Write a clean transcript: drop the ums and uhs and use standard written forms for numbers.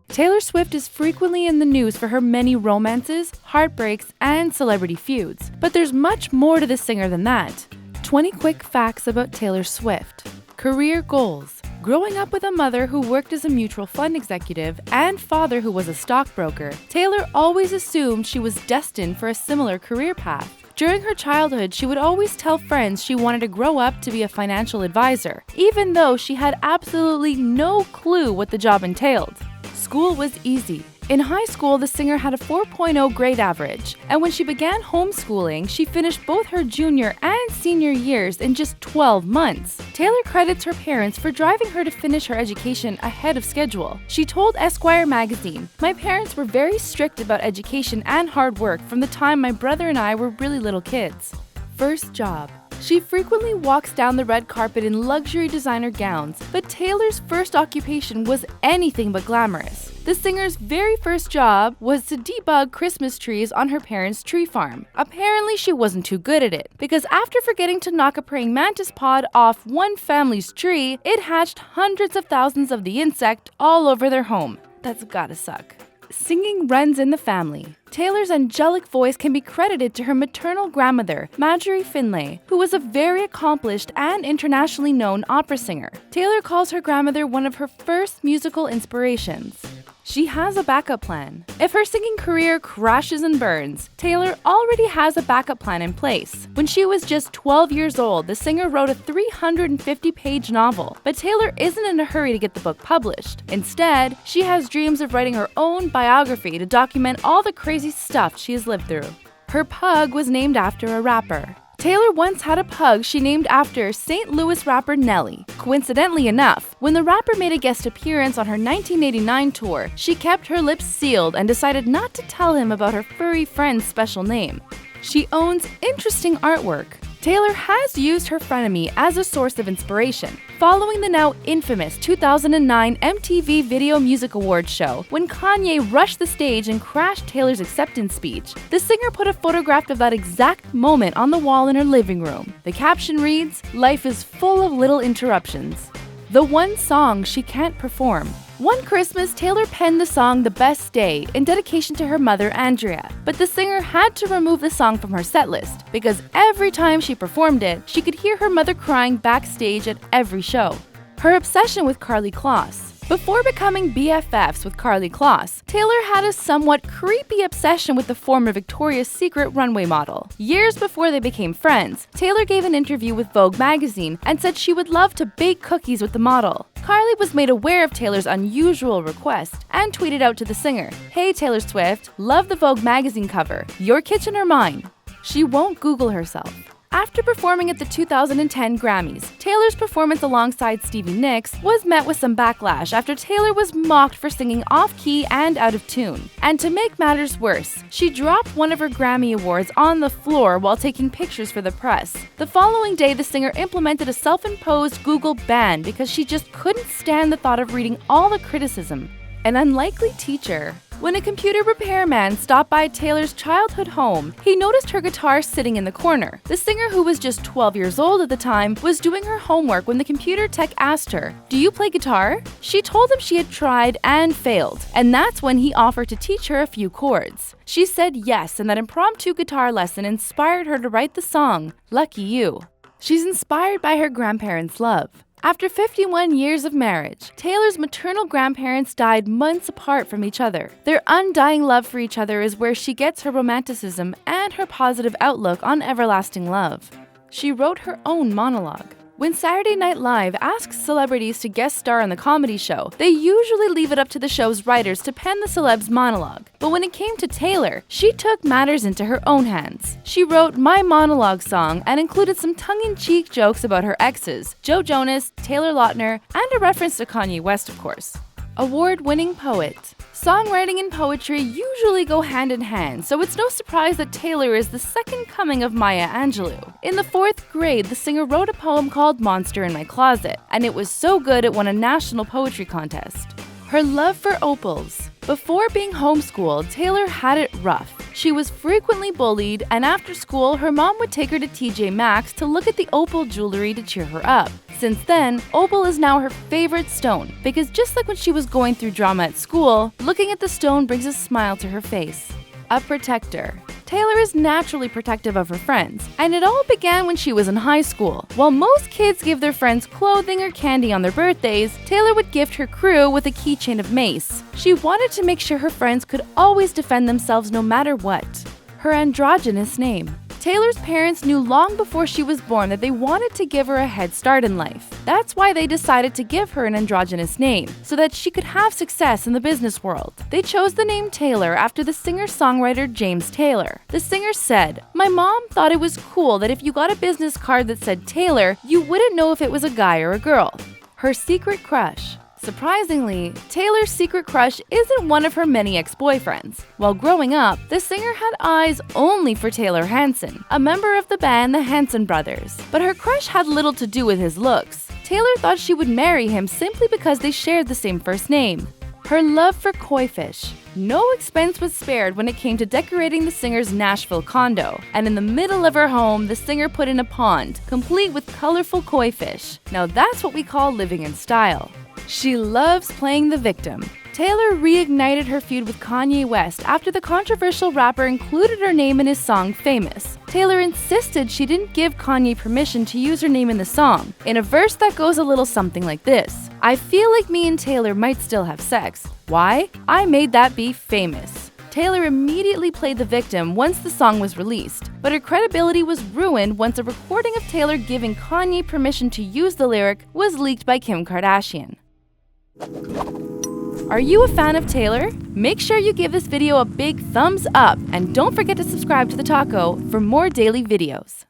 Taylor Swift is frequently in the news for her many romances, heartbreaks, and celebrity feuds. But there's much more to the singer than that. 20 quick facts about Taylor Swift. Career goals. Growing up with a mother who worked as a mutual fund executive and father who was a stockbroker, Taylor always assumed she was destined for a similar career path. During her childhood, she would always tell friends she wanted to grow up to be a financial advisor, even though she had absolutely no clue what the job entailed. School was easy. In high school, the singer had a 4.0 grade average, and when she began homeschooling, she finished both her junior and senior years in just 12 months. Taylor credits her parents for driving her to finish her education ahead of schedule. She told Esquire magazine, "My parents were very strict about education and hard work from the time my brother and I were really little kids." First job. She frequently walks down the red carpet in luxury designer gowns, but Taylor's first occupation was anything but glamorous. The singer's very first job was to debug Christmas trees on her parents' tree farm. Apparently, she wasn't too good at it, because after forgetting to knock a praying mantis pod off one family's tree, it hatched hundreds of thousands of the insect all over their home. That's gotta suck. Singing runs in the family. Taylor's angelic voice can be credited to her maternal grandmother, Majorie Finlay, who was a very accomplished and internationally known opera singer. Taylor calls her grandmother one of her first musical inspirations. She has a backup plan. If her singing career crashes and burns, Taylor already has a backup plan in place. When she was just 12 years old, the singer wrote a 350-page novel, but Taylor isn't in a hurry to get the book published. Instead, she has dreams of writing her own biography to document all the crazy stuff she has lived through. Her pug was named after a rapper. Taylor once had a pug she named after St. Louis rapper Nelly. Coincidentally enough, when the rapper made a guest appearance on her 1989 tour, she kept her lips sealed and decided not to tell him about her furry friend's special name. She owns interesting artwork. Taylor has used her frenemy as a source of inspiration. Following the now infamous 2009 MTV Video Music Awards show, when Kanye rushed the stage and crashed Taylor's acceptance speech, the singer put a photograph of that exact moment on the wall in her living room. The caption reads, "Life is full of little interruptions." The one song she can't perform. One Christmas, Taylor penned the song The Best Day in dedication to her mother, Andrea, but the singer had to remove the song from her setlist because every time she performed it, she could hear her mother crying backstage at every show. Her obsession with Karlie Kloss. Before becoming BFFs with Karlie Kloss, Taylor had a somewhat creepy obsession with the former Victoria's Secret runway model. Years before they became friends, Taylor gave an interview with Vogue magazine and said she would love to bake cookies with the model. Karlie was made aware of Taylor's unusual request and tweeted out to the singer, "Hey Taylor Swift, love the Vogue magazine cover. Your kitchen or mine?" She won't Google herself. After performing at the 2010 Grammys, Taylor's performance alongside Stevie Nicks was met with some backlash after Taylor was mocked for singing off-key and out of tune. And to make matters worse, she dropped one of her Grammy Awards on the floor while taking pictures for the press. The following day, the singer implemented a self-imposed Google ban because she just couldn't stand the thought of reading all the criticism. An unlikely teacher. When a computer repairman stopped by Taylor's childhood home, he noticed her guitar sitting in the corner. The singer, who was just 12 years old at the time, was doing her homework when the computer tech asked her, "Do you play guitar?" She told him she had tried and failed, and that's when he offered to teach her a few chords. She said yes, and that impromptu guitar lesson inspired her to write the song, "Lucky You." She's inspired by her grandparents' love. After 51 years of marriage, Taylor's maternal grandparents died months apart from each other. Their undying love for each other is where she gets her romanticism and her positive outlook on everlasting love. She wrote her own monologue. When Saturday Night Live asks celebrities to guest star on the comedy show, they usually leave it up to the show's writers to pen the celeb's monologue. But when it came to Taylor, she took matters into her own hands. She wrote My Monologue song and included some tongue-in-cheek jokes about her exes, Joe Jonas, Taylor Lautner, and a reference to Kanye West, of course. Award-winning poet. Songwriting and poetry usually go hand in hand, so it's no surprise that Taylor is the second coming of Maya Angelou. In the 4th grade, the singer wrote a poem called Monster in My Closet, and it was so good it won a national poetry contest. Her love for opals. Before being homeschooled, Taylor had it rough. She was frequently bullied, and after school, her mom would take her to TJ Maxx to look at the opal jewelry to cheer her up. Since then, opal is now her favorite stone because just like when she was going through drama at school, looking at the stone brings a smile to her face. A protector. Taylor is naturally protective of her friends, and it all began when she was in high school. While most kids give their friends clothing or candy on their birthdays, Taylor would gift her crew with a keychain of mace. She wanted to make sure her friends could always defend themselves no matter what. Her androgynous name. Taylor's parents knew long before she was born that they wanted to give her a head start in life. That's why they decided to give her an androgynous name, so that she could have success in the business world. They chose the name Taylor after the singer-songwriter James Taylor. The singer said, "My mom thought it was cool that if you got a business card that said Taylor, you wouldn't know if it was a guy or a girl." Her secret crush. Surprisingly, Taylor's secret crush isn't one of her many ex-boyfriends. While growing up, the singer had eyes only for Taylor Hanson, a member of the band the Hanson Brothers. But her crush had little to do with his looks. Taylor thought she would marry him simply because they shared the same first name. Her love for koi fish. No expense was spared when it came to decorating the singer's Nashville condo, and in the middle of her home, the singer put in a pond, complete with colorful koi fish. Now that's what we call living in style. She loves playing the victim. Taylor reignited her feud with Kanye West after the controversial rapper included her name in his song Famous. Taylor insisted she didn't give Kanye permission to use her name in the song, in a verse that goes a little something like this: "I feel like me and Taylor might still have sex. Why? I made that be famous." Taylor immediately played the victim once the song was released, but her credibility was ruined once a recording of Taylor giving Kanye permission to use the lyric was leaked by Kim Kardashian. Are you a fan of Taylor? Make sure you give this video a big thumbs up and don't forget to subscribe to The Taco for more daily videos.